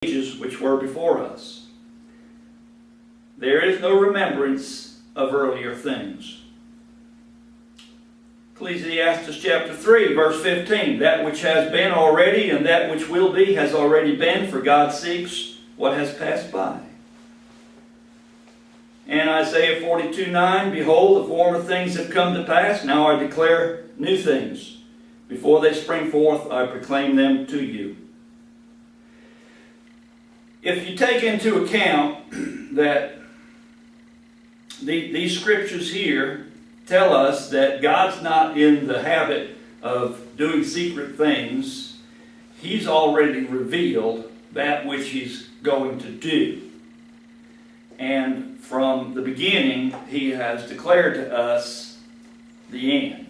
ages which were before us. There is no remembrance of earlier things. Ecclesiastes chapter 3, verse 15. That which has been already and that which will be has already been, for God seeks what has passed by. And Isaiah 42:9, behold, the former things have come to pass, now I declare new things. Before they spring forth, I proclaim them to you. If you take into account that these scriptures here tell us that God's not in the habit of doing secret things, He's already revealed that which He's going to do. And from the beginning, He has declared to us the end.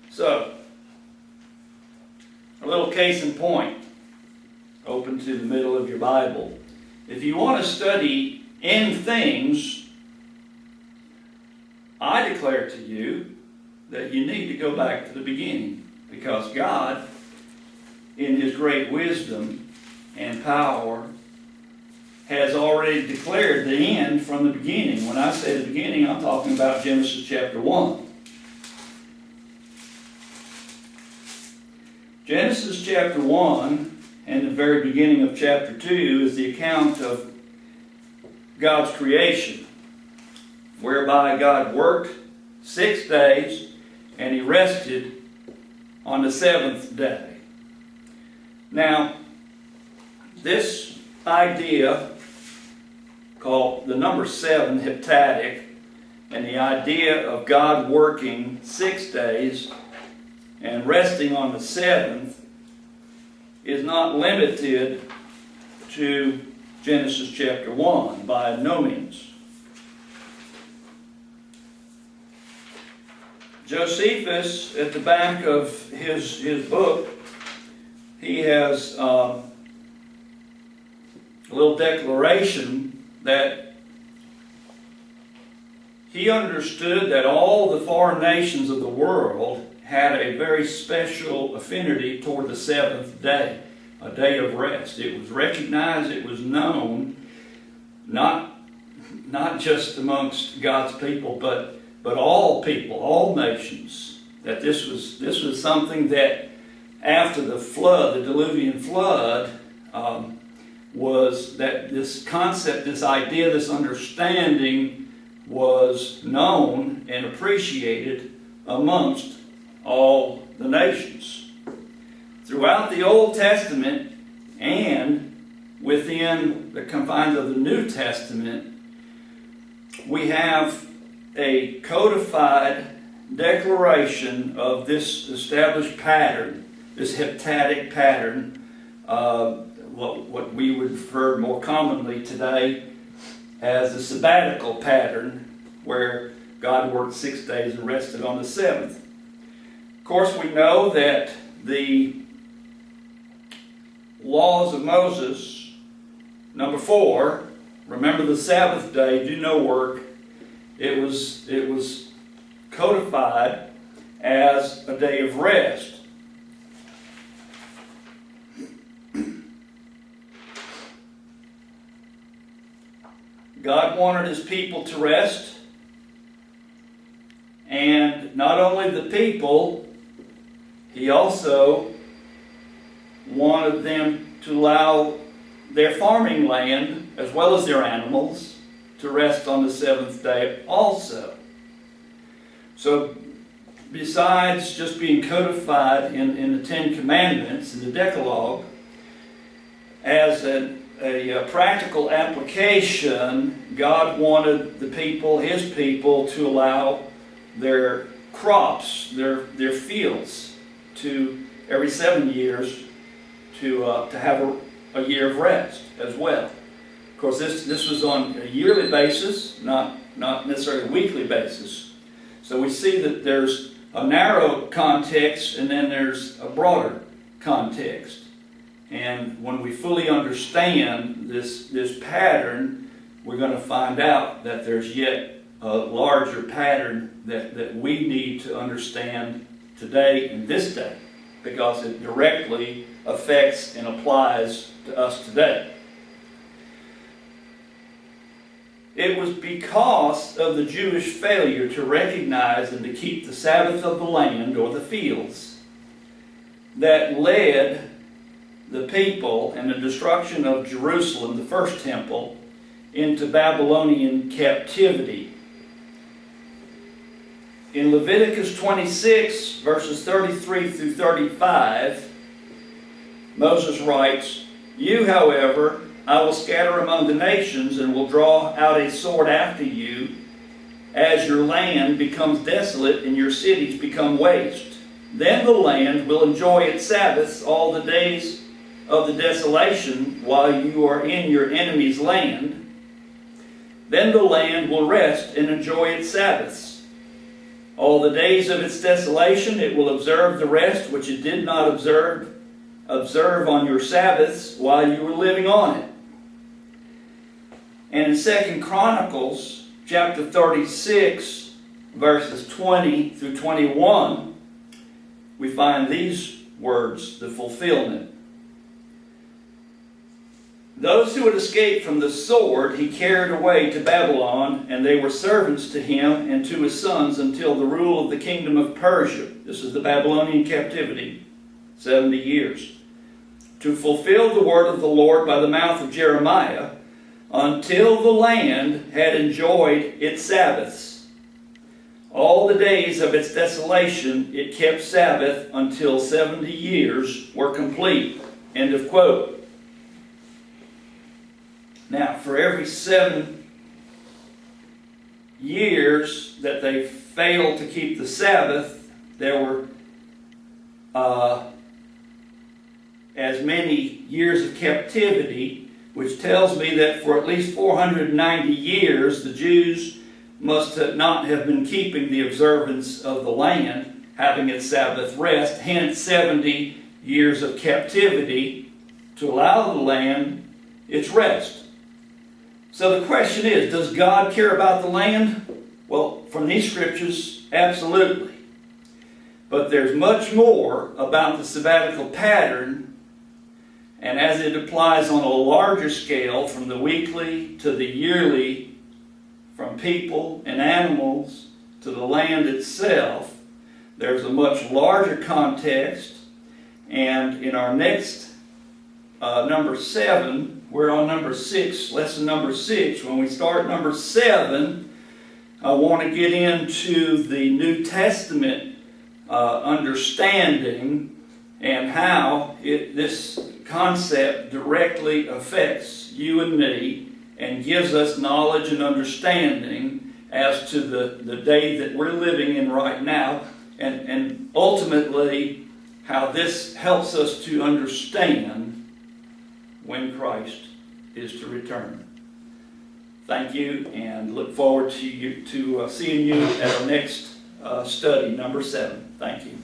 So, a little case in point, open to the middle of your Bible. If you want to study end things, I declare to you that you need to go back to the beginning, because God, in His great wisdom and power, has already declared the end from the beginning. When I say the beginning, I'm talking about Genesis chapter 1. Genesis chapter 1 and the very beginning of chapter 2 is the account of God's creation, whereby God worked 6 days and He rested on the 7th day. Now, this idea called the number 7, heptadic, and the idea of God working 6 days and resting on the 7th is not limited to Genesis chapter 1 by no means. Josephus, at the back of his book, he has a little declaration that he understood that all the foreign nations of the world had a very special affinity toward the 7th day, a day of rest. It was recognized, it was known, not just amongst God's people, but all people, all nations, that this was something that after the flood, the diluvian flood, was that this concept, this idea, this understanding was known and appreciated amongst all the nations. Throughout the Old Testament and within the confines of the New Testament, we have a codified declaration of this established pattern, this heptadic pattern, what we would refer more commonly today as the sabbatical pattern, where God worked 6 days and rested on the 7th. Of course, we know that the laws of Moses, number 4, remember the Sabbath day, do no work. It was codified as a day of rest. God wanted His people to rest, and not only the people, He also wanted them to allow their farming land, as well as their animals, to rest on the 7th day also. So, besides just being codified in the 10 Commandments, in the Decalogue, as a practical application, God wanted the people, His people, to allow their crops, their fields, to every 7 years to have a year of rest as well. Of course, this was on a yearly basis, not necessarily a weekly basis. So we see that there's a narrow context and then there's a broader context. And when we fully understand this pattern, we're going to find out that there's yet a larger pattern that we need to understand today, in this day, because it directly affects and applies to us today. It was because of the Jewish failure to recognize and to keep the Sabbath of the land or the fields that led the people and the destruction of Jerusalem, the first temple, into Babylonian captivity. In Leviticus 26, verses 33 through 35, Moses writes, "You, however, I will scatter among the nations and will draw out a sword after you as your land becomes desolate and your cities become waste. Then the land will enjoy its Sabbaths all the days of the desolation while you are in your enemy's land. Then the land will rest and enjoy its Sabbaths. All the days of its desolation it will observe the rest which it did not observe on your Sabbaths while you were living on it." And in 2 Chronicles chapter 36, verses 20 through 21, we find these words, the fulfillment. "Those who had escaped from the sword he carried away to Babylon, and they were servants to him and to his sons until the rule of the kingdom of Persia." This is the Babylonian captivity, 70 years. "To fulfill the word of the Lord by the mouth of Jeremiah, until the land had enjoyed its Sabbaths. All the days of its desolation it kept Sabbath until 70 years were complete." End of quote. Now, for every 7 years that they failed to keep the Sabbath, there were as many years of captivity, which tells me that for at least 490 years, the Jews must not have been keeping the observance of the land, having its Sabbath rest, hence 70 years of captivity to allow the land its rest. So the question is, does God care about the land? Well, from these scriptures, absolutely. But there's much more about the sabbatical pattern, and as it applies on a larger scale, from the weekly to the yearly, from people and animals to the land itself, there's a much larger context. And in our next number 7, we're on number 6, lesson number 6. When we start number 7, I want to get into the New Testament understanding and how this concept directly affects you and me and gives us knowledge and understanding as to the day that we're living in right now, and ultimately how this helps us to understand when Christ is to return. Thank you, and look forward to seeing you at our next study, number 7. Thank you.